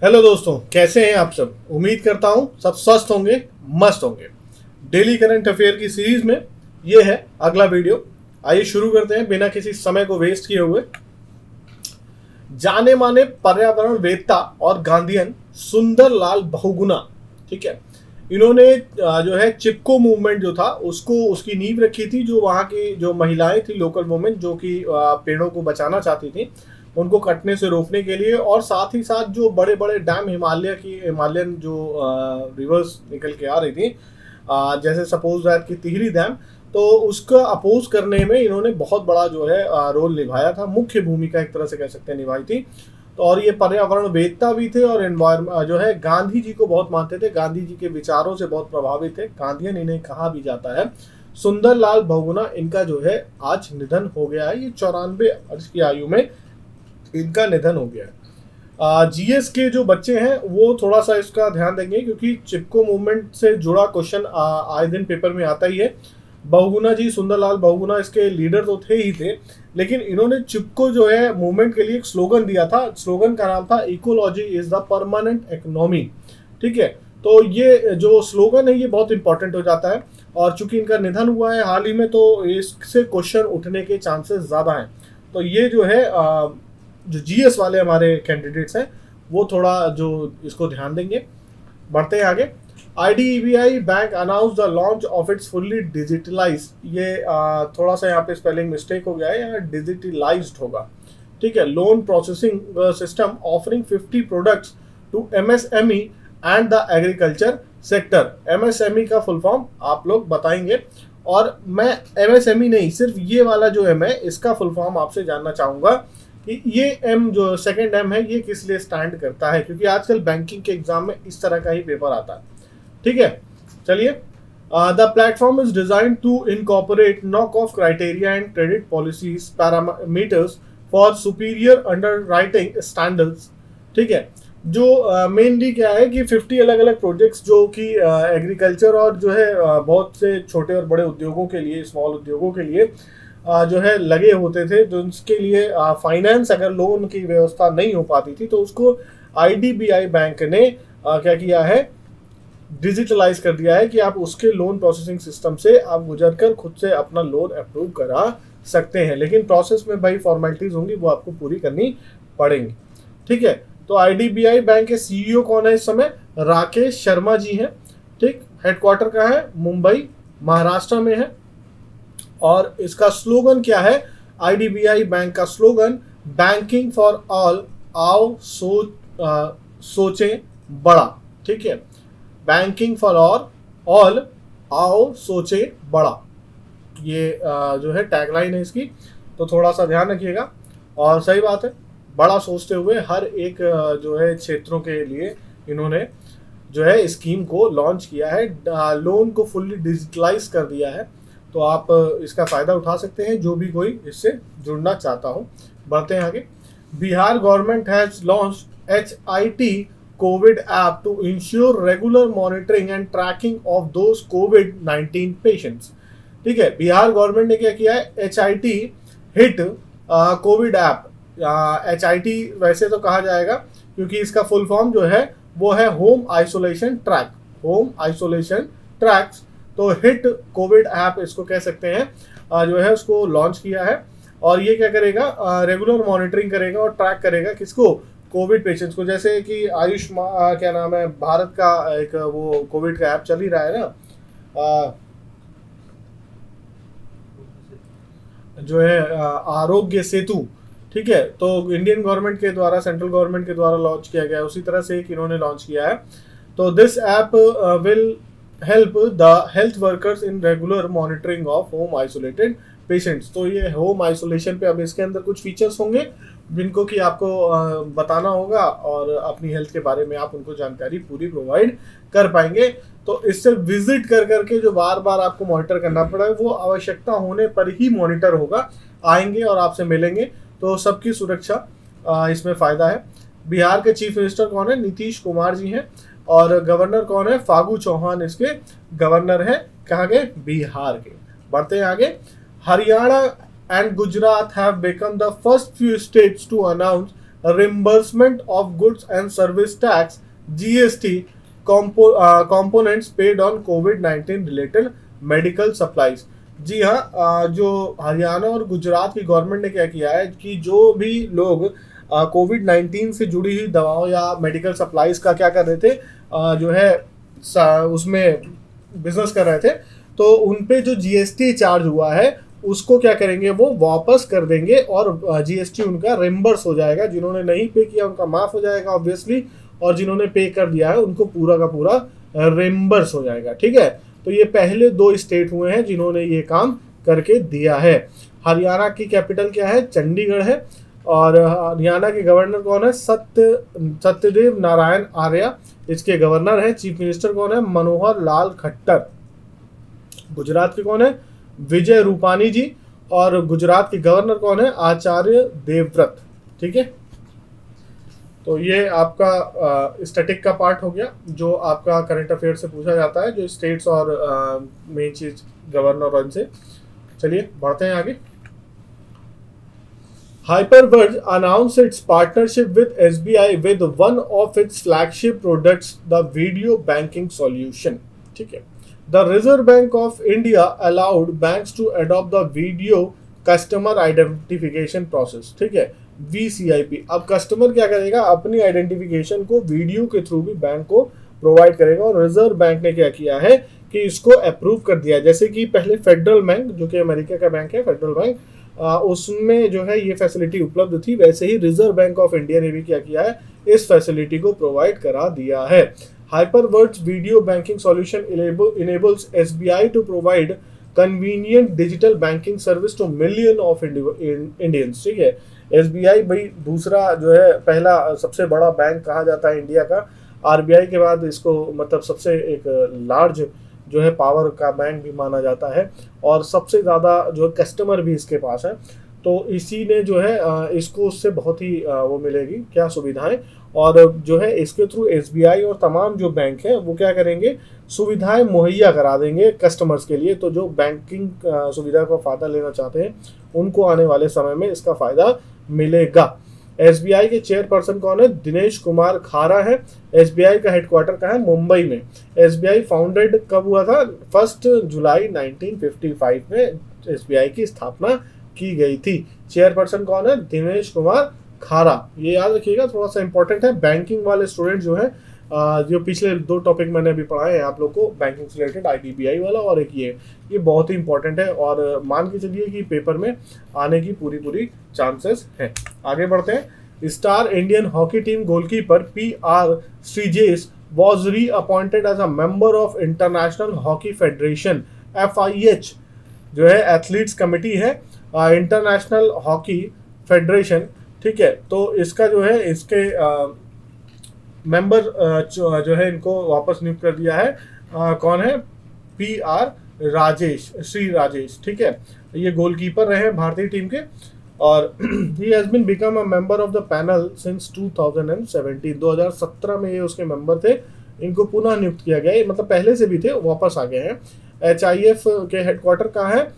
Hello दोस्तों, कैसे हैं आप सब। उम्मीद करता हूं सब स्वस्थ होंगे, मस्त होंगे। डेली करंट अफेयर की सीरीज में ये है अगला वीडियो। आइए शुरू करते हैं बिना किसी समय को वेस्ट किए हुए। जाने माने पर्यावरण वेत्ता और गांधीयन सुंदर लाल बहुगुणा, ठीक है, इन्होंने जो है चिपको मूवमेंट जो था उसको उसकी नींव रखी थी। जो वहाँ की जो महिलाएं थी, लोकल वुमेन, जो कि पेड़ों को बचाना चाहती थी उनको कटने से रोकने के लिए, और साथ ही साथ जो बड़े बड़े डैम हिमालयन जो रिवर्स निकल के आ रही थी, जैसे सपोज दैट की तिहरी डैम, तो उसका अपोज करने में इन्होंने बहुत बड़ा जो है रोल निभाया था। मुख्य भूमिका एक तरह से कह सकते हैं निभाई थी। तो और ये पर्यावरण वेत्ता भी थे और एनवायरमेंट जो है गांधी जी को बहुत मानते थे, गांधी जी के विचारों से बहुत प्रभावित थे। गांधीयन इन्हें कहा भी जाता है। सुंदरलाल बहुगुणा इनका जो है आज निधन हो गया है। ये 94 वर्ष की आयु में इनका निधन हो गया है। जीएस के जो बच्चे हैं वो थोड़ा सा इसका ध्यान देंगे, क्योंकि चिपको मूवमेंट से जुड़ा क्वेश्चन आए दिन पेपर में आता ही है। बहुगुणा जी, सुंदरलाल बहुगुणा इसके लीडर तो थे ही थे, लेकिन इन्होंने चिपको जो है मूवमेंट के लिए एक स्लोगन दिया था। स्लोगन का नाम था ecology is the permanent economy, ठीक है। तो ये जो स्लोगन है ये बहुत इंपॉर्टेंट हो जाता है, और चूंकि इनका निधन हुआ है हाल ही में तो इससे क्वेश्चन उठने के चांसेस ज़्यादा हैं। तो ये जो है जो जीएस वाले हमारे कैंडिडेट्स हैं वो थोड़ा जो इसको ध्यान देंगे। बढ़ते हैं आगे। IDBI bank announce the launch of its fully digitalize. ये थोड़ा सा यहाँ पे स्पेलिंग मिस्टेक हो गया है, यहाँ डिजिटलाइज्ड होगा, ठीक है। Loan processing system offering 50 products to MSME and the agriculture sector. MSME का फुल फॉर्म आप लोग बताएंगे, और मैं एमएसएमई नहीं, सिर्फ ये वाला जो एम है इसका फुल फॉर्म आपसे जानना चाहूंगा कि ये एम जो सेकंड एम है ये किस लिए स्टैंड करता है, क्योंकि आजकल बैंकिंग के एग्जाम में इस तरह का ही पेपर आता है, ठीक है। चलिए, the platform is design to incorporate knock off criteria and credit policies parameters for superior underwriting standards, ठीक है। जो मेनली क्या है कि 50 अलग अलग प्रोजेक्ट्स जो कि एग्रीकल्चर और जो है बहुत से छोटे और बड़े उद्योगों के लिए, स्मॉल उद्योगों के लिए जो है लगे होते थे, जो उसके लिए फाइनेंस अगर लोन की व्यवस्था नहीं हो पाती थी तो उसको आईडीबीआई बैंक ने क्या किया है, डिजिटलाइज कर दिया है कि आप उसके लोन प्रोसेसिंग सिस्टम से आप गुजर कर खुद से अपना लोन अप्रूव करा सकते हैं। लेकिन प्रोसेस में भाई फॉर्मेलिटीज होंगी, वो आपको पूरी करनी पड़ेंगी, ठीक है। तो आईडीबीआई बैंक के सीईओ कौन है इस समय? राकेश शर्मा जी हैं, ठीक। हेडक्वार्टर कहाँ है? मुंबई, महाराष्ट्र में है। और इसका स्लोगन क्या है? आईडीबीआई बैंक का स्लोगन बैंकिंग फॉर ऑल, आओ सोचें बड़ा, ठीक है। बैंकिंग फॉर ऑल, आओ सोचे बड़ा, ये जो है टैगलाइन है इसकी। तो थोड़ा सा ध्यान रखिएगा। और सही बात है, बड़ा सोचते हुए हर एक जो है क्षेत्रों के लिए इन्होंने जो है स्कीम को लॉन्च किया है। लोन को फुल्ली डिजिटलाइज कर दिया है, तो आप इसका फ़ायदा उठा सकते हैं जो भी कोई इससे जुड़ना चाहता हो। बढ़ते हैं आगे। Bihar government has launched HIT COVID app to ensure regular monitoring and tracking of those COVID-19 patients, ठीक है। बिहार गवर्नमेंट ने क्या किया है? HIT HIT COVID app. HIT वैसे तो कहा जाएगा क्योंकि इसका फुल फॉर्म जो है वो है home isolation track, home isolation tracks. तो हिट कोविड ऐप इसको कह सकते हैं, जो है उसको लॉन्च किया है। और ये क्या करेगा? रेगुलर मॉनिटरिंग करेगा और ट्रैक करेगा किसको? कोविड पेशेंट्स को। जैसे कि आयुष्मान, क्या नाम है, भारत का एक वो कोविड का ऐप चल ही रहा है ना, जो है आरोग्य सेतु, ठीक है। तो इंडियन गवर्नमेंट के द्वारा, सेंट्रल गवर्नमेंट के द्वारा लॉन्च किया गया है, उसी तरह से एक इन्होंने लॉन्च किया है। तो this app will help the health workers in regular monitoring of home isolated patients. तो ये होम आइसोलेशन पे अब इसके अंदर कुछ फीचर्स होंगे जिनको कि आपको बताना होगा, और अपनी हेल्थ के बारे में आप उनको जानकारी पूरी प्रोवाइड कर पाएंगे। तो इससे विजिट कर करके जो बार बार आपको मॉनिटर करना पड़ा है वो आवश्यकता होने पर ही मॉनिटर होगा, आएंगे और आपसे मिलेंगे। तो सबकी सुरक्षा इसमें फ़ायदा है। बिहार के चीफ मिनिस्टर कौन है? नीतीश कुमार जी हैं। और गवर्नर कौन है? फागू चौहान इसके गवर्नर हैं। कहाँ के? बिहार के। बढ़ते हैं आगे। Haryana and Gujarat have become the first few states to announce reimbursement of goods and service tax GST components paid on COVID-19 related medical supplies. जी हाँ, जो हरियाणा और गुजरात की गवर्नमेंट ने क्या किया है कि जो भी लोग कोविड-19 से जुड़ी हुई दवाओं या मेडिकल सप्लाईज का क्या कर रहे थे, जो है उसमें बिजनेस कर रहे थे, तो उन पे जो जीएसटी चार्ज हुआ है उसको क्या करेंगे, वो वापस कर देंगे और जीएसटी उनका रिम्बर्स हो जाएगा। जिन्होंने नहीं पे किया उनका माफ हो जाएगा ऑब्वियसली, और जिन्होंने पे कर दिया है उनको पूरा का पूरा रिम्बर्स हो जाएगा। ठीक है, तो ये पहले 2 स्टेट हुए हैं जिन्होंने ये काम करके दिया है। हरियाणा की कैपिटल क्या है, चंडीगढ़ है, और हरियाणा के गवर्नर कौन है, सत्यदेव नारायण आर्य इसके गवर्नर है। चीफ मिनिस्टर कौन है, मनोहर लाल खट्टर। गुजरात के कौन है, विजय रूपानी जी, और गुजरात के गवर्नर कौन है, आचार्य देवव्रत। ठीक है, तो ये आपका स्टैटिक का पार्ट हो गया, जो आपका करंट अफेयर से पूछा जाता है, जो स्टेट्स और मेन चीज गवर्नर और इनसे। चलिए बढ़ते हैं आगे। Hyperverge announced its partnership with SBI with one of its flagship products, the video banking solution. ठीक है, The Reserve Bank of India allowed banks to adopt the video customer identification process. ठीक है, VCIP। अब customer क्या करेगा, अपनी identification को video के थ्रू भी बैंक को प्रोवाइड करेगा, और रिजर्व बैंक ने क्या किया है कि इसको अप्रूव कर दिया है। जैसे कि पहले फेडरल बैंक, जो कि अमेरिका का बैंक है, फेडरल बैंक, उसमें जो है ये फैसिलिटी उपलब्ध थी, वैसे ही रिजर्व बैंक ऑफ इंडिया ने भी क्या किया है, इस फैसिलिटी को प्रोवाइड करा दिया है। Hyperverge video banking solution enables SBI to provide convenient digital banking service to million of Indians। ठीक है, SBI भाई दूसरा जो है, पहला सबसे बड़ा बैंक कहा जाता है इंडिया का, RBI के बाद इसको मतलब सबसे एक लार्ज जो है पावर का बैंक भी माना जाता है, और सबसे ज़्यादा जो कस्टमर भी इसके पास है। तो इसी ने जो है इसको उससे बहुत ही वो मिलेगी क्या सुविधाएं, और जो है इसके थ्रू एसबीआई और तमाम जो बैंक हैं वो क्या करेंगे, सुविधाएं मुहैया करा देंगे कस्टमर्स के लिए। तो जो बैंकिंग सुविधा का फ़ायदा लेना चाहते हैं उनको आने वाले समय में इसका फ़ायदा मिलेगा। एसबीआई के चेयरपर्सन कौन है, दिनेश कुमार खारा है। एसबीआई का हेडक्वार्टर कहाँ है, मुंबई में। एसबीआई फाउंडेड कब हुआ था, 1 जुलाई 1955 में एसबीआई की स्थापना की गई थी। चेयरपर्सन कौन है, दिनेश कुमार खारा। ये याद रखिएगा, थोड़ा सा इंपॉर्टेंट है। बैंकिंग वाले स्टूडेंट जो है, जो पिछले 2 टॉपिक मैंने अभी पढ़ाए हैं आप लोग को, बैंकिंग से रिलेटेड आईडीबीआई वाला और एक ये बहुत ही इंपॉर्टेंट है, और मान के चलिए कि पेपर में आने की पूरी चांसेस हैं। आगे बढ़ते हैं। Star Indian hockey team goalkeeper PR Sreejesh was reappointed as a member of international hockey federation FIH, जो है एथलीट्स कमेटी है इंटरनेशनल हॉकी फेडरेशन। ठीक है, तो इसका जो है इसके मेंबर जो है इनको वापस नियुक्त कर दिया है। कौन है, PR राजेश, श्री राजेश। ठीक है, ये गोलकीपर रहे हैं भारतीय टीम के, और he has been become a member of the panel since 2017। 2017 में ये उसके मेंबर थे, इनको पुनः नियुक्त किया गया। ये मतलब पहले से भी थे, वापस आ गए हैं। HIF के हेडक्वार्टर कहाँ है,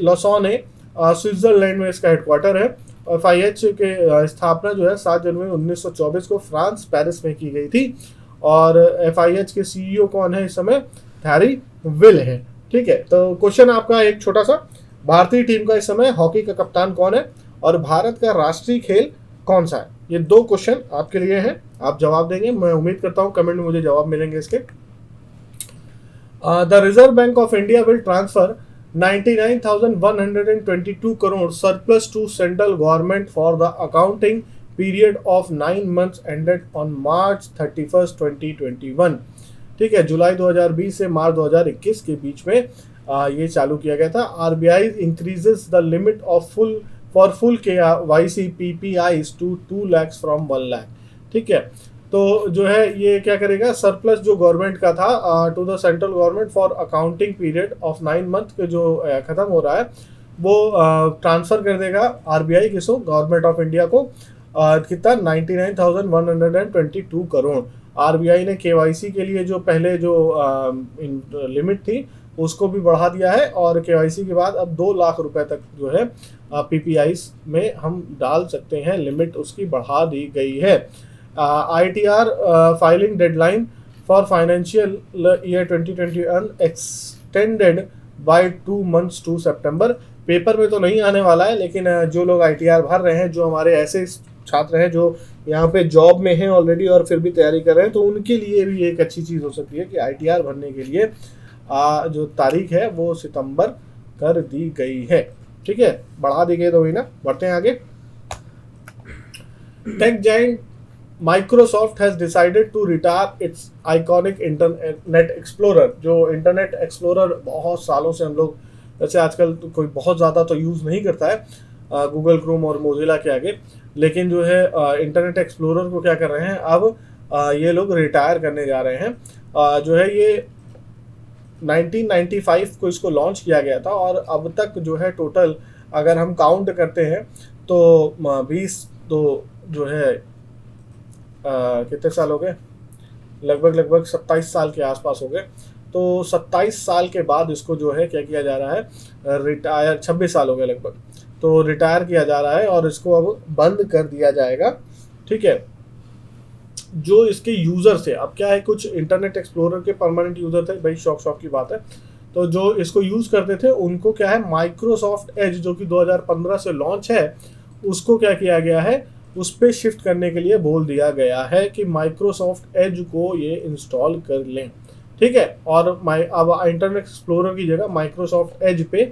लॉसॉन है, स्विट्जरलैंड में इसका हेडक्वार्टर है। FIH के स्थापना जो है 7 जनवरी 1924 को फ्रांस पेरिस में की गई थी, और FIH के CEO कौन है इस समय, थैरी विल है। ठीक है, तो क्वेश्चन आपका एक छोटा सा, भारतीय टीम का इस समय हॉकी का कप्तान कौन है, और भारत का राष्ट्रीय खेल कौन सा है। ये 2 क्वेश्चन आपके लिए हैं, आप जवाब देंगे। मैं उम्मीद करता हूँ कमेंट में मुझे जवाब मिलेंगे इसके। The reserve bank of India will transfer 99,122 crore surplus to central government for the accounting period of 9 months ended on March 31st, 2021। ठीक है, जुलाई 2020 से मार्च 2021 के बीच में ये चालू किया गया था। RBI increases the limit of full KYC PPIs to 2 lakhs from 1 lakh। ठीक है, तो जो है ये क्या करेगा, सरप्लस जो गवर्नमेंट का था to the central government for accounting period of 9 month के जो खत्म हो रहा है वो ट्रांसफर कर देगा RBI किसको, गवर्नमेंट ऑफ इंडिया को। कितना, 99,122 करोड़। RBI ने KYC के लिए जो पहले जो लिमिट थी उसको भी बढ़ा दिया है, और केवाईसी के बाद अब 2 लाख रुपए तक जो है पीपीआईस में हम डाल सकते हैं, लिमिट उसकी बढ़ा दी गई है। ITR filing deadline for financial year 2021 extended by 2 months to September. Paper में तो नहीं आने वाला है, लेकिन जो लोग ITR भर रहे हैं, जो हमारे ऐसे छात्र हैं जो यहाँ पे जॉब में हैं ऑलरेडी और फिर भी तैयारी कर रहे हैं, तो उनके लिए भी एक अच्छी चीज़ हो सकती है कि ITR भरने के लिए जो तारीख है वो सितंबर कर दी गई है। ठीक है, बढ़ा दी गई तो वही ना। बढ़ते हैं आगे। Tech giant Microsoft has decided to retire its iconic Internet Explorer. जो इंटरनेट एक्सप्लोरर बहुत सालों से हम लोग, वैसे आजकल तो कोई बहुत ज़्यादा तो यूज़ नहीं करता है गूगल क्रोम और मोजिला के आगे, लेकिन जो है इंटरनेट एक्सप्लोरर को क्या कर रहे हैं अब, ये लोग रिटायर करने जा रहे हैं। जो है ये 1995 को इसको लॉन्च किया गया था, और अब तक जो है टोटल अगर हम काउंट करते हैं तो 20 तो जो है कितने साल हो गए, लगभग 27 साल के आसपास हो गए। तो 27 साल के बाद इसको जो है क्या किया जा रहा है, रिटायर, 26 साल हो गए लगभग, तो रिटायर किया जा रहा है और इसको अब बंद कर दिया जाएगा। ठीक है, जो इसके यूज़र थे, अब क्या है, कुछ इंटरनेट एक्सप्लोरर के परमानेंट यूज़र थे भाई, शौक की बात है, तो जो इसको यूज़ करते थे उनको क्या है, माइक्रोसॉफ्ट एज जो कि 2015 से लॉन्च है, उसको क्या किया गया है, उस पर शिफ्ट करने के लिए बोल दिया गया है कि माइक्रोसॉफ्ट एज को ये इंस्टॉल कर लें। ठीक है, और अब इंटरनेट एक्सप्लोरर की जगह माइक्रोसॉफ्ट एज पे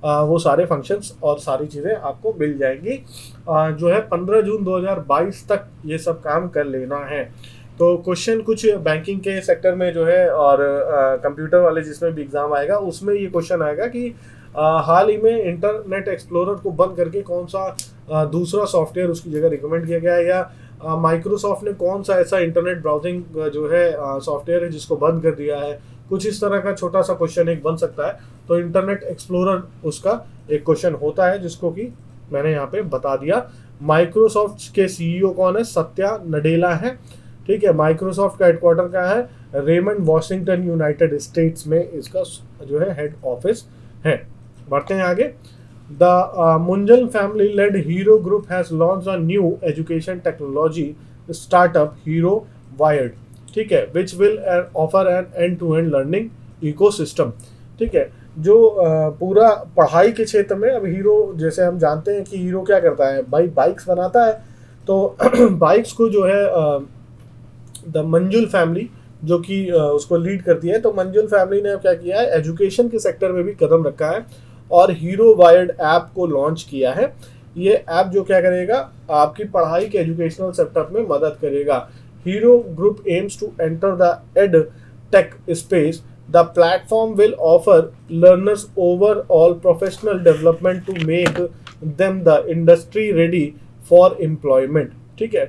वो सारे फंक्शंस और सारी चीज़ें आपको मिल जाएंगी। जो है 15 जून 2022 तक ये सब काम कर लेना है। तो क्वेश्चन कुछ बैंकिंग के सेक्टर में जो है, और कंप्यूटर वाले जिसमें भी एग्ज़ाम आएगा उसमें ये क्वेश्चन आएगा कि हाल ही में इंटरनेट एक्सप्लोरर को बंद करके कौन सा दूसरा सॉफ्टवेयर उसकी जगह रिकमेंड किया गया है, या माइक्रोसॉफ्ट ने कौन सा ऐसा इंटरनेट ब्राउजिंग जो है सॉफ्टवेयर है जिसको बंद कर दिया है। कुछ इस तरह का छोटा सा क्वेश्चन एक बन सकता है। तो इंटरनेट एक्सप्लोरर उसका एक क्वेश्चन होता है, जिसको कि मैंने यहाँ पे बता दिया। माइक्रोसॉफ्ट के सीईओ कौन है, सत्या नडेला है। ठीक है, माइक्रोसॉफ्ट का हेडक्वार्टर क्या है, रेमंड वॉशिंगटन यूनाइटेड स्टेट्स में इसका जो है हेड ऑफिस है। बढ़ते हैं आगे। The Munjal family led Hero group has launched a new education technology startup Hero Vired. ठीक है, which will offer an end to end learning ecosystem. ठीक है, जो पूरा पढ़ाई के क्षेत्र में, अब हीरो जैसे हम जानते हैं कि हीरो क्या करता है भाई, बाइक्स बनाता है। तो बाइक्स को जो है द मंजुल फैमिली जो कि उसको लीड करती है, तो मंजुल फैमिली ने क्या किया है, एजुकेशन के सेक्टर में भी कदम रखा है और हीरो वायर्ड ऐप को लॉन्च किया है। ये ऐप जो क्या करेगा, आपकी पढ़ाई के एजुकेशनल सेक्टर में मदद करेगा। Hero Group aims to enter the ed tech space. The platform will offer learners overall professional development to make them the industry ready for employment. ठीक है,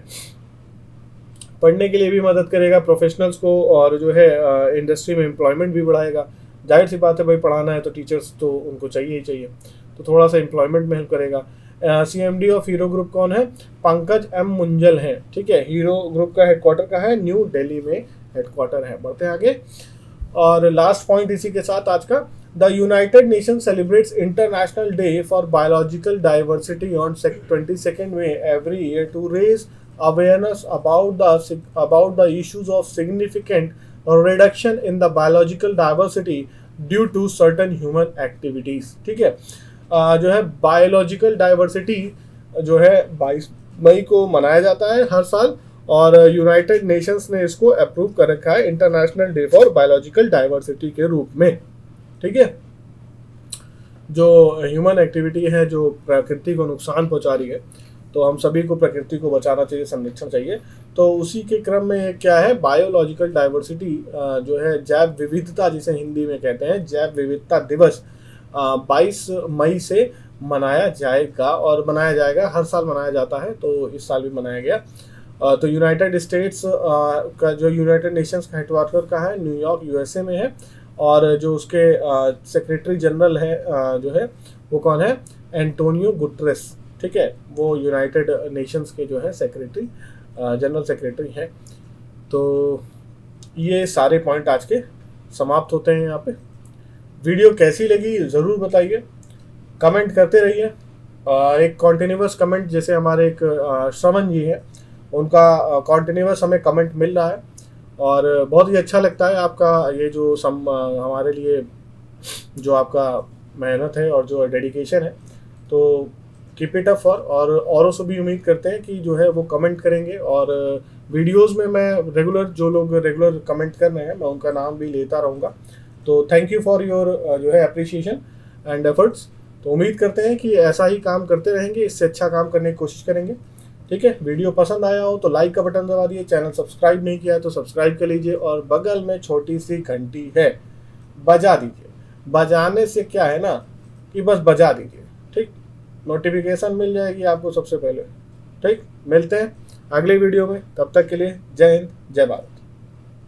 पढ़ने के लिए भी मदद करेगा प्रोफेशनल्स को, और जो है इंडस्ट्री में एम्प्लॉयमेंट भी बढ़ाएगा। जाहिर सी बात है भाई, पढ़ाना है तो टीचर्स तो उनको चाहिए ही चाहिए, तो थोड़ा सा एम्प्लॉयमेंट में हेल्प करेगा। CMD ऑफ हीरो ग्रुप कौन है, पंकज M मुंजल है। ठीक है, हीरो ग्रुप का हेडक्वार्टर का है, न्यू दिल्ली में हेडक्वार्टर है। बढ़ते हैं आगे, और लास्ट पॉइंट इसी के साथ आज का। The United Nation celebrates International Day for Biological Diversity on 22 May every year to raise awareness about the issues of significant reduction in the biological diversity due to certain human activities. ठीक है, जो है biological diversity जो है 22 मई को मनाया जाता है हर साल, और यूनाइटेड नेशंस ने इसको अप्रूव कर रखा है international Day for Biological diversity के रूप में। ठीक है, जो ह्यूमन एक्टिविटी है जो प्रकृति को नुकसान पहुंचा रही है, तो हम सभी को प्रकृति को बचाना चाहिए, संरक्षण चाहिए। तो उसी के क्रम में क्या है, बायोलॉजिकल डाइवर्सिटी जो है जैव विविधता जिसे हिंदी में कहते हैं, जैव विविधता दिवस 22 मई से मनाया जाएगा, और मनाया जाएगा, हर साल मनाया जाता है, तो इस साल भी मनाया गया। तो यूनाइटेड स्टेट्स का जो यूनाइटेड नेशंस का हेडक्वार्टर का है, न्यूयॉर्क USA में है, और जो उसके सेक्रेटरी जनरल है जो है वो कौन है, एंटोनियो गुटरेस। ठीक है, वो यूनाइटेड नेशंस के जो है सेक्रेटरी, जनरल सेक्रेटरी हैं। तो ये सारे पॉइंट आज के समाप्त होते हैं यहाँ पे। वीडियो कैसी लगी ज़रूर बताइए, कमेंट करते रहिए। एक कॉन्टिन्यूस कमेंट, जैसे हमारे एक श्रवण जी हैं, उनका कॉन्टिन्यूस हमें कमेंट मिल रहा है और बहुत ही अच्छा लगता है आपका ये जो हमारे लिए जो आपका मेहनत है और जो डेडिकेशन है। तो कीप इट अप फॉर, और औरों से भी उम्मीद करते हैं कि जो है वो कमेंट करेंगे, और वीडियोस में मैं रेगुलर, जो लोग रेगुलर कमेंट कर रहे हैं मैं उनका नाम भी लेता रहूँगा। तो थैंक यू फॉर योर जो है अप्रिसिएशन एंड एफर्ट्स। तो उम्मीद करते हैं कि ऐसा ही काम करते रहेंगे, इससे अच्छा काम करने की कोशिश करेंगे। ठीक है, वीडियो पसंद आया हो तो लाइक का बटन दबा दिए, चैनल सब्सक्राइब नहीं किया है तो सब्सक्राइब कर लीजिए, और बगल में छोटी सी घंटी है, बजा दीजिए। बजाने से क्या है ना कि बस बजा दीजिए, ठीक, नोटिफिकेशन मिल जाएगी आपको सबसे पहले। ठीक, मिलते हैं अगले वीडियो में, तब तक के लिए जय हिंद, जय भारत।